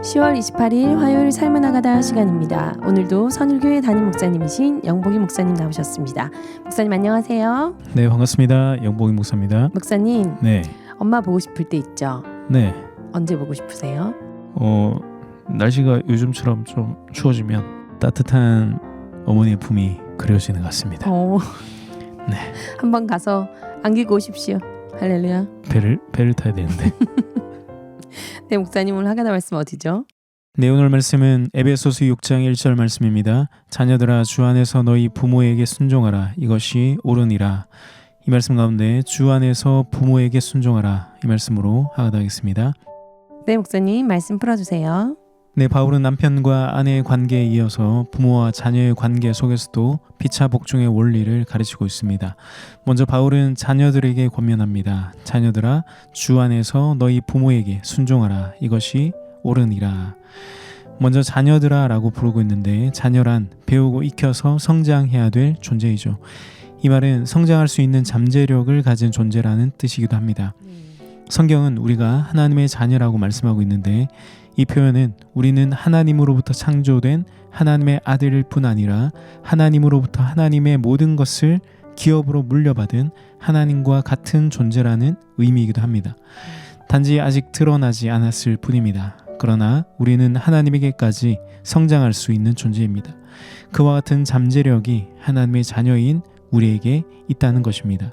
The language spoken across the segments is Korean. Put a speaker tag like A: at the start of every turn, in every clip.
A: 10월 28일 화요일 삶을 나가다 시간입니다. 오늘도 선율교회 담임 목사님이신 영복이 목사님 나오셨습니다. 목사님 안녕하세요.
B: 네, 반갑습니다. 영복이 목사입니다.
A: 목사님,
B: 네,
A: 엄마 보고 싶을 때 있죠?
B: 네.
A: 언제 보고 싶으세요?
B: 날씨가 요즘처럼 좀 추워지면 따뜻한 어머니의 품이 그려지는 것 같습니다. 네.
A: 한번 가서 안기고 오십시오. 할렐루야.
B: 배를 타야 되는데.
A: 네, 목사님 오늘 하가다 말씀 어디죠?
B: 네, 오늘 말씀은 에베소서 6장 1절 말씀입니다. 자녀들아 주 안에서 너희 부모에게 순종하라. 이것이 옳으니라. 이 말씀 가운데 주 안에서 부모에게 순종하라. 이 말씀으로 하가다 하겠습니다.
A: 네, 목사님 말씀 풀어주세요.
B: 네, 바울은 남편과 아내의 관계에 이어서 부모와 자녀의 관계 속에서도 피차 복종의 원리를 가르치고 있습니다. 먼저 바울은 자녀들에게 권면합니다. 자녀들아 주 안에서 너희 부모에게 순종하라. 이것이 옳으니라. 먼저 자녀들아 라고 부르고 있는데 자녀란 배우고 익혀서 성장해야 될 존재이죠. 이 말은 성장할 수 있는 잠재력을 가진 존재라는 뜻이기도 합니다. 성경은 우리가 하나님의 자녀라고 말씀하고 있는데 이 표현은 우리는 하나님으로부터 창조된 하나님의 아들일 뿐 아니라 하나님으로부터 하나님의 모든 것을 기업으로 물려받은 하나님과 같은 존재라는 의미이기도 합니다. 단지 아직 드러나지 않았을 뿐입니다. 그러나 우리는 하나님에게까지 성장할 수 있는 존재입니다. 그와 같은 잠재력이 하나님의 자녀인 우리에게 있다는 것입니다.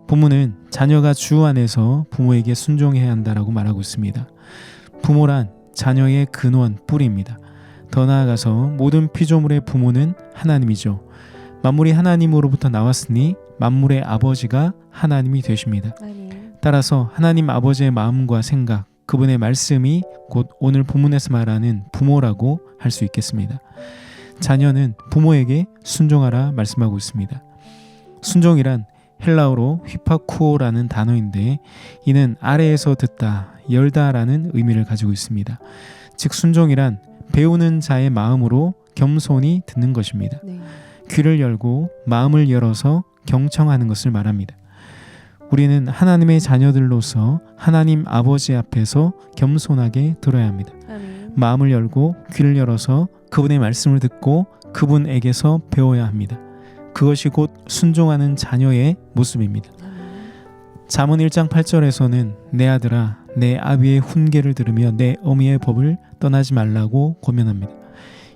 B: 본문은 자녀가 주 안에서 부모에게 순종해야 한다라고 말하고 있습니다. 부모란 자녀의 근원, 뿌리입니다. 더 나아가서 모든 피조물의 부모는 하나님이죠. 만물이 하나님으로부터 나왔으니 만물의 아버지가 하나님이 되십니다. 따라서 하나님 아버지의 마음과 생각, 그분의 말씀이 곧 오늘 본문에서 말하는 부모라고 할 수 있겠습니다. 자녀는 부모에게 순종하라 말씀하고 있습니다. 순종이란 헬라어로 휘파쿠오라는 단어인데 이는 아래에서 듣다, 열다라는 의미를 가지고 있습니다. 즉 순종이란 배우는 자의 마음으로 겸손히 듣는 것입니다. 귀를 열고 마음을 열어서 경청하는 것을 말합니다. 우리는 하나님의 자녀들로서 하나님 아버지 앞에서 겸손하게 들어야 합니다. 마음을 열고 귀를 열어서 그분의 말씀을 듣고 그분에게서 배워야 합니다. 그것이 곧 순종하는 자녀의 모습입니다. 잠언 1장 8절에서는 내 아들아 내 아비의 훈계를 들으며 내 어미의 법을 떠나지 말라고 권면합니다.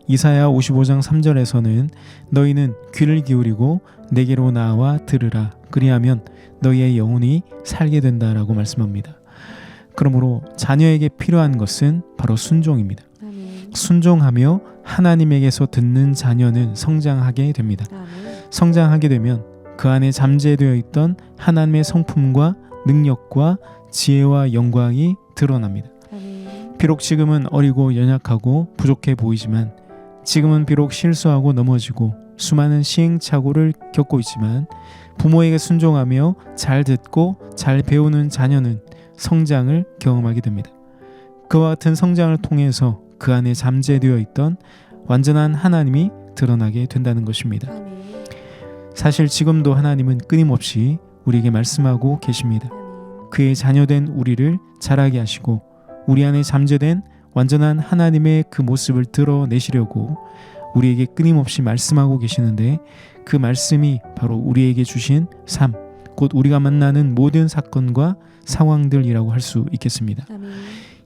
B: 이사야 55장 3절에서는 너희는 귀를 기울이고 내게로 나와 들으라 그리하면 너희의 영혼이 살게 된다라고 말씀합니다. 그러므로 자녀에게 필요한 것은 바로 순종입니다. 순종하며 하나님에게서 듣는 자녀는 성장하게 됩니다. 성장하게 되면 그 안에 잠재되어 있던 하나님의 성품과 능력과 지혜와 영광이 드러납니다. 비록 지금은 어리고 연약하고 부족해 보이지만 지금은 비록 실수하고 넘어지고 수많은 시행착오를 겪고 있지만 부모에게 순종하며 잘 듣고 잘 배우는 자녀는 성장을 경험하게 됩니다. 그와 같은 성장을 통해서 그 안에 잠재되어 있던 완전한 하나님이 드러나게 된다는 것입니다. 사실 지금도 하나님은 끊임없이 우리에게 말씀하고 계십니다. 그의 자녀된 우리를 자라게 하시고 우리 안에 잠재된 완전한 하나님의 그 모습을 드러내시려고 우리에게 끊임없이 말씀하고 계시는데 그 말씀이 바로 우리에게 주신 삶, 곧 우리가 만나는 모든 사건과 상황들이라고 할 수 있겠습니다.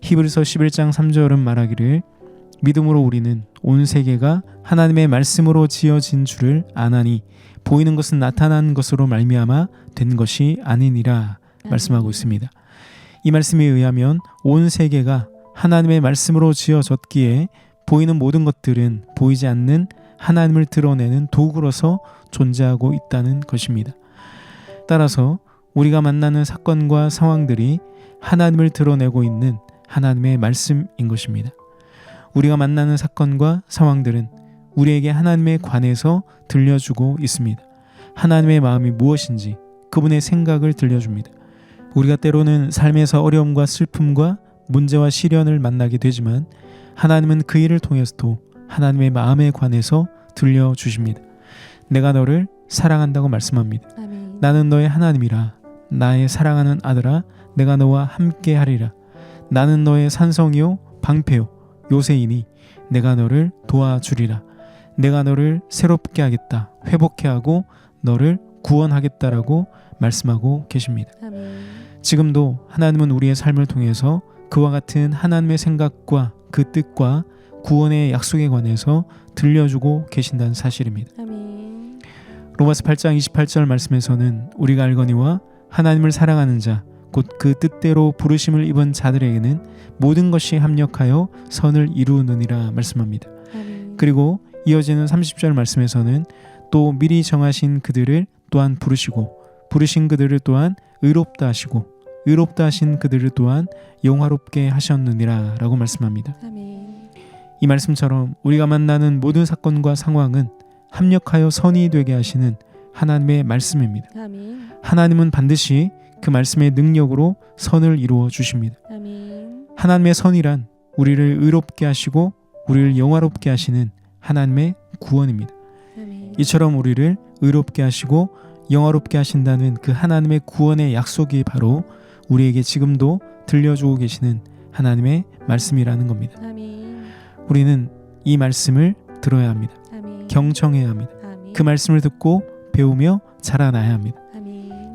B: 히브리서 11장 3절은 말하기를 믿음으로 우리는 온 세계가 하나님의 말씀으로 지어진 줄을 아나니 보이는 것은 나타난 것으로 말미암아 된 것이 아니니라 말씀하고 있습니다. 이 말씀에 의하면 온 세계가 하나님의 말씀으로 지어졌기에 보이는 모든 것들은 보이지 않는 하나님을 드러내는 도구로서 존재하고 있다는 것입니다. 따라서 우리가 만나는 사건과 상황들이 하나님을 드러내고 있는 하나님의 말씀인 것입니다. 우리가 만나는 사건과 상황들은 우리에게 하나님에 관해서 들려주고 있습니다. 하나님의 마음이 무엇인지 그분의 생각을 들려줍니다. 우리가 때로는 삶에서 어려움과 슬픔과 문제와 시련을 만나게 되지만 하나님은 그 일을 통해서도 하나님의 마음에 관해서 들려주십니다. 내가 너를 사랑한다고 말씀합니다.
A: 아멘.
B: 나는 너의 하나님이라. 나의 사랑하는 아들아 내가 너와 함께 하리라. 나는 너의 산성이요 방패요 요새이니 내가 너를 도와주리라. 내가 너를 새롭게 하겠다. 회복해 하고 너를 구원하겠다라고 말씀하고 계십니다.
A: 아멘.
B: 지금도 하나님은 우리의 삶을 통해서 그와 같은 하나님의 생각과 그 뜻과 구원의 약속에 관해서 들려주고 계신다는 사실입니다.
A: 아멘.
B: 로마서 8장 28절 말씀에서는 우리가 알거니와 하나님을 사랑하는 자 곧 그 뜻대로 부르심을 입은 자들에게는 모든 것이 합력하여 선을 이루느니라 말씀합니다.
A: 아멘.
B: 그리고 이어지는 30절 말씀에서는 또 미리 정하신 그들을 또한 부르시고 부르신 그들을 또한 의롭다 하시고 의롭다 하신 그들을 또한 영화롭게 하셨느니라 라고 말씀합니다.
A: 아멘.
B: 이 말씀처럼 우리가 만나는 모든 사건과 상황은 합력하여 선이 되게 하시는 하나님의 말씀입니다.
A: 아멘.
B: 하나님은 반드시 그 말씀의 능력으로 선을 이루어 주십니다.
A: 아멘.
B: 하나님의 선이란 우리를 의롭게 하시고 우리를 영화롭게 하시는 하나님의 구원입니다.
A: 아멘.
B: 이처럼 우리를 의롭게 하시고 영화롭게 하신다는 그 하나님의 구원의 약속이 바로 우리에게 지금도 들려주고 계시는 하나님의 말씀이라는 겁니다.
A: 아멘.
B: 우리는 이 말씀을 들어야 합니다.
A: 아멘.
B: 경청해야 합니다.
A: 아멘.
B: 그 말씀을 듣고 배우며 자라나야 합니다.
A: 아멘.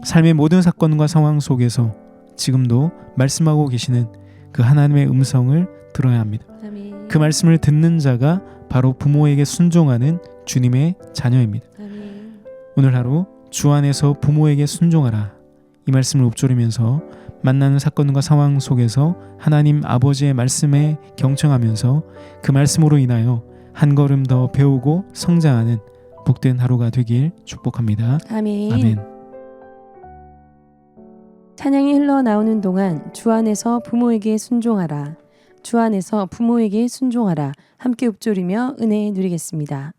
B: 삶의 모든 사건과 상황 속에서 지금도 말씀하고 계시는 그 하나님의 음성을 들어야 합니다.
A: 아멘.
B: 그 말씀을 듣는 자가 바로 부모에게 순종하는 주님의 자녀입니다.
A: 아멘.
B: 오늘 하루 주 안에서 부모에게 순종하라. 이 말씀을 읊조리면서 만나는 사건과 상황 속에서 하나님 아버지의 말씀에 경청하면서 그 말씀으로 인하여 한 걸음 더 배우고 성장하는 복된 하루가 되길 축복합니다.
A: 아멘.
B: 아멘.
A: 찬양이 흘러나오는 동안 주 안에서 부모에게 순종하라. 주 안에서 부모에게 순종하라. 함께 읊조리며 은혜 누리겠습니다.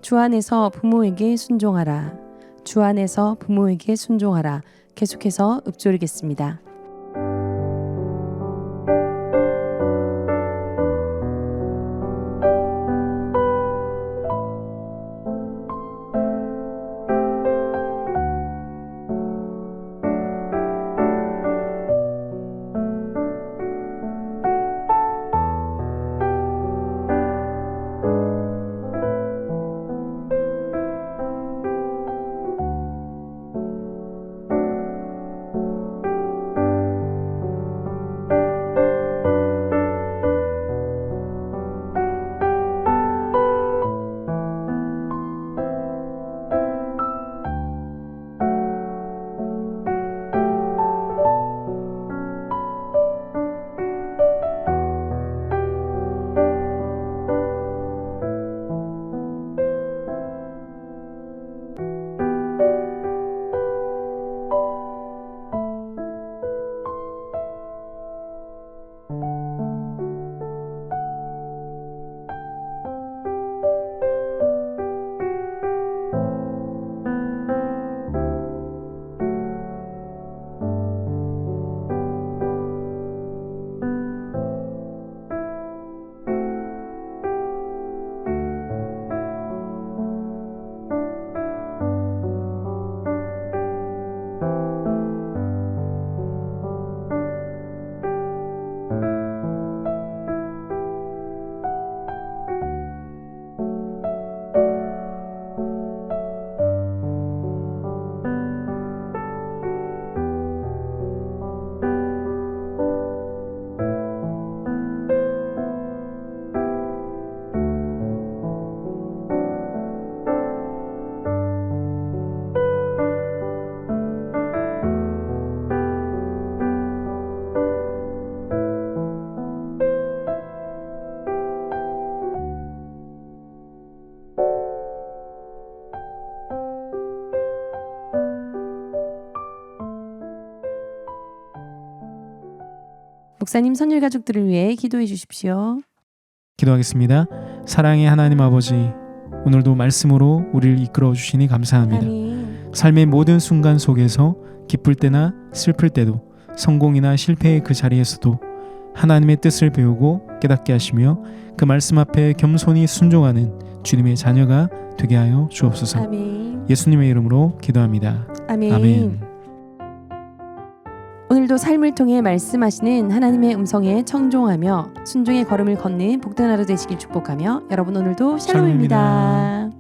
A: 주 안에서 부모에게 순종하라. 주 안에서 부모에게 순종하라. 계속해서 읊조리겠습니다. 목사님 선율 가족들을 위해 기도해 주십시오.
B: 기도하겠습니다. 사랑의 하나님 아버지, 오늘도 말씀으로 우리를 이끌어 주시니 감사합니다.
A: 아멘.
B: 삶의 모든 순간 속에서 기쁠 때나 슬플 때도 성공이나 실패의 그 자리에서도 하나님의 뜻을 배우고 깨닫게 하시며 그 말씀 앞에 겸손히 순종하는 주님의 자녀가 되게 하여 주옵소서.
A: 아멘.
B: 예수님의 이름으로 기도합니다.
A: 아멘.
B: 아멘.
A: 오늘도 삶을 통해 말씀하시는 하나님의 음성에 청종하며 순종의 걸음을 걷는 복된 하루 되시길 축복하며 여러분 오늘도 샬롬입니다.